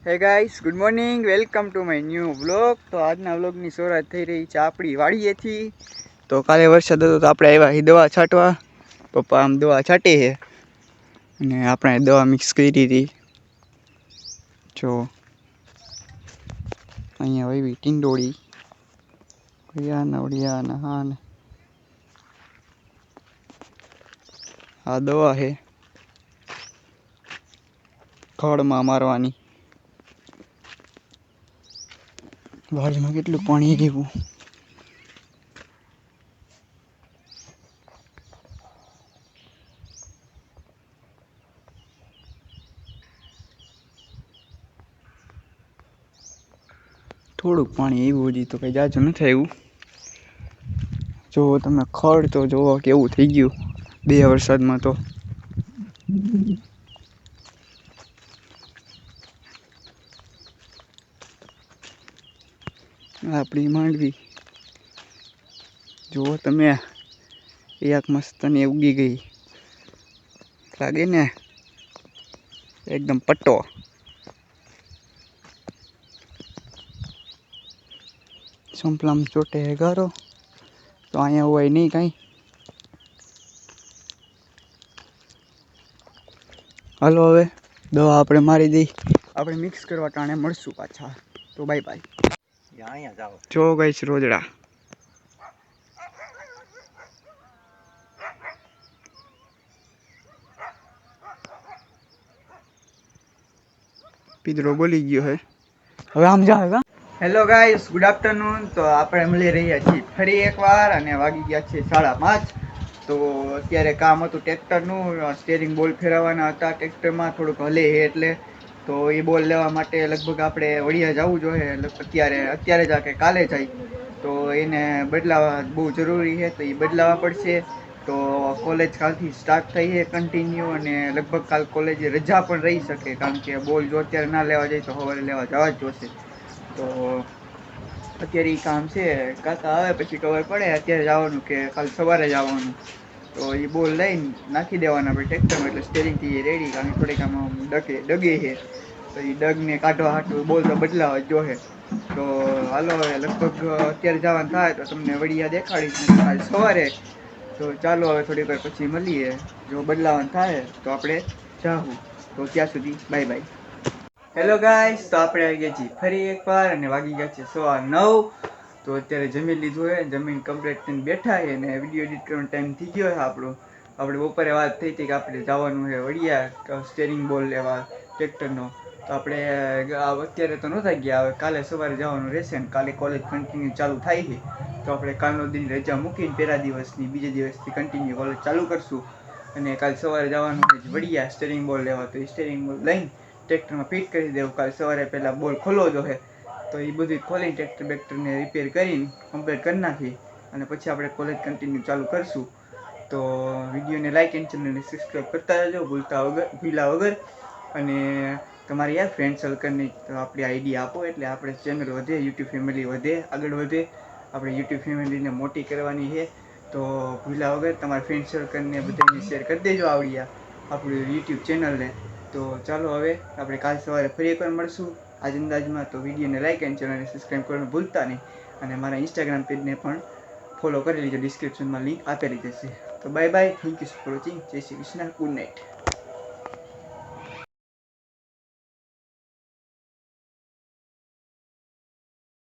હે guys, good morning, welcome to my new vlog. તો આજના વ્લોગની શરૂઆત થઈ રહી છે આપણી વાડીએથી. તો કાલે વરસાદ હતો તો આપણે આવ્યા દવા છાંટવા. પપ્પા આમ દવા છાંટે છે અને આપણે દવા મિક્સ કરી હતી. જો અહીંયા આવી ટીંડોળી વડિયાના હા ને આ દવા છે ખડમાં મારવાની. વાડીમાં કેટલું પાણી રહેવું. થોડુંક પાણી આવ્યું, હજી તો કંઈ જાજુ નથી આવ્યું. જો તમે ખડ તો જોવો કેવું થઈ ગયું 2 વરસાદમાં. તો આપણી માંડવી જુઓ તમે, એક મસ્ત ને ઉગી ગઈ લાગે ને એકદમ પટ્ટો. સંપલામ ચોટે ગારો તો અહીંયા હોય નહીં કાંઈ. હાલો હવે દવા આપણે મારી દઈ, આપણે મિક્સ કરવા ટાણે મળશું પાછા. તો બાય બાય. જો ગઈશ રોજડા પીદરો બોલી ગયો હે, હવે આમ જાવ. Hello guys, good afternoon. તો આપણે મળી રહ્યા છીએ ફરી એકવાર અને વાગી ગયા છે 5:30. તો અત્યારે કામ હતું ટ્રેક્ટરનું, સ્ટેરિંગ બોલ ફેરવવાના હતા ટ્રેક્ટરમાં, થોડુંક હલે છે એટલે. તો એ બોલ લેવા માટે લગભગ આપણે વડિયા જવું જોઈએ અત્યારે જ કે કાલે જાય. તો એને બદલાવા બહુ જરૂરી છે, તો એ બદલાવા પડશે. તો કોલેજ કાલથી સ્ટાર્ટ થઈ છે કન્ટિન્યુ, અને લગભગ કાલ કોલેજે રજા પણ રહી શકે, કારણ કે બોલ જો અત્યારે ના લેવા જાય તો સવારે લેવા જવા જ જોશે. તો અત્યારે એ કામ છે, કાકા આવે પછી ખબર પડે અત્યારે જવાનું કે કાલ સવારે જવાનું. તો એ બોલ લઈને નાખી દેવાના આપણે ટ્રેક્ટરમાં, એટલે સ્ટેરિંગથી રેડી. કારણ કે થોડીક આમાં ડગે છે, તો એ ડગને કાઢવા હાટું બોલ તો બદલાવા જ જોશે. તો હાલો હવે લગભગ અત્યારે જવાનું થાય તો તમને વડિયા દેખાડીશ કાલ સવારે. તો ચાલો હવે થોડીક વાર પછી મળીએ. જો બદલાવાનું થાય તો આપણે જાહું. તો ત્યાં સુધી બાય બાય. હેલો ગાઈસ, તો આપણે આવી ગયા છીએ ફરી એકવાર અને વાગી ગયા છે 9:15. તો અત્યારે જમી લીધું છે, જમીન કમ્પ્લીટ થઈને બેઠા છે અને વિડીયો એડિટ કરવાનો ટાઈમ થઈ ગયો છે આપણો. આપણે બપોરે વાત થઈ હતી કે આપણે જવાનું છે વડિયા સ્ટેરિંગ બોલ લેવા ટ્રેક્ટરનો. તો આપણે અત્યારે તો નહોતા ગયા, હવે કાલે સવારે જવાનું રહેશે ને કાલે કોલેજ કન્ટિન્યુ ચાલુ થાય છે. તો આપણે કાલનો દિન રજા મૂકીને પહેલા દિવસની બીજા દિવસથી કન્ટિન્યુ કોલેજ ચાલુ કરશું. અને કાલ સવારે જવાનું છે વડિયા સ્ટેરિંગ બોલ લેવા. તો એ સ્ટેરિંગ બોલ લઈને ટ્રેક્ટરમાં ફિટ કરી દેવું. કાલ સવારે પહેલાં બોલ ખોલવો જોઈએ, તો એ બધું ખોલીને ટ્રેક્ટર બેક્ટરને રિપેર કરીને કમ્પ્લીટ કરી નાખી અને પછી આપણે કોલેજ કન્ટિન્યુ ચાલુ કરશું. તો વિડીયોને લાઇક એન્ડ ચેનલને સબસ્ક્રાઈબ કરતા રહેજો ભૂલા વગર. અને તમારી યાર ફ્રેન્ડ સર્કલની આપણી આઈડી આપો, એટલે આપણે ચેનલ વધે, યુટ્યુબ ફેમિલી વધે, આગળ વધે. આપણે યુટ્યુબ ફેમિલીને મોટી કરવાની છે. તો ભૂલા વગર તમારા ફ્રેન્ડ સર્કલને બધાને શેર કરી દેજો આપણું યુટ્યુબ ચેનલને. તો ચાલો હવે આપણે કાલ સવારે ફરી એકવાર મળશું આજ અંદાજમાં. તો વિડીયોને લાઇક એન્ડ ચેનલને સબસ્ક્રાઈબ કરવાનું ભૂલતા નહીં, અને મારા ઇન્સ્ટાગ્રામ પેજને પણ ફોલો કરી લીજો, ડિસ્ક્રિપ્શનમાં લિંક આપેલી જશે. તો bye bye, thank you for watching. જય શ્રી કૃષ્ણ, ગુડ નાઇટ.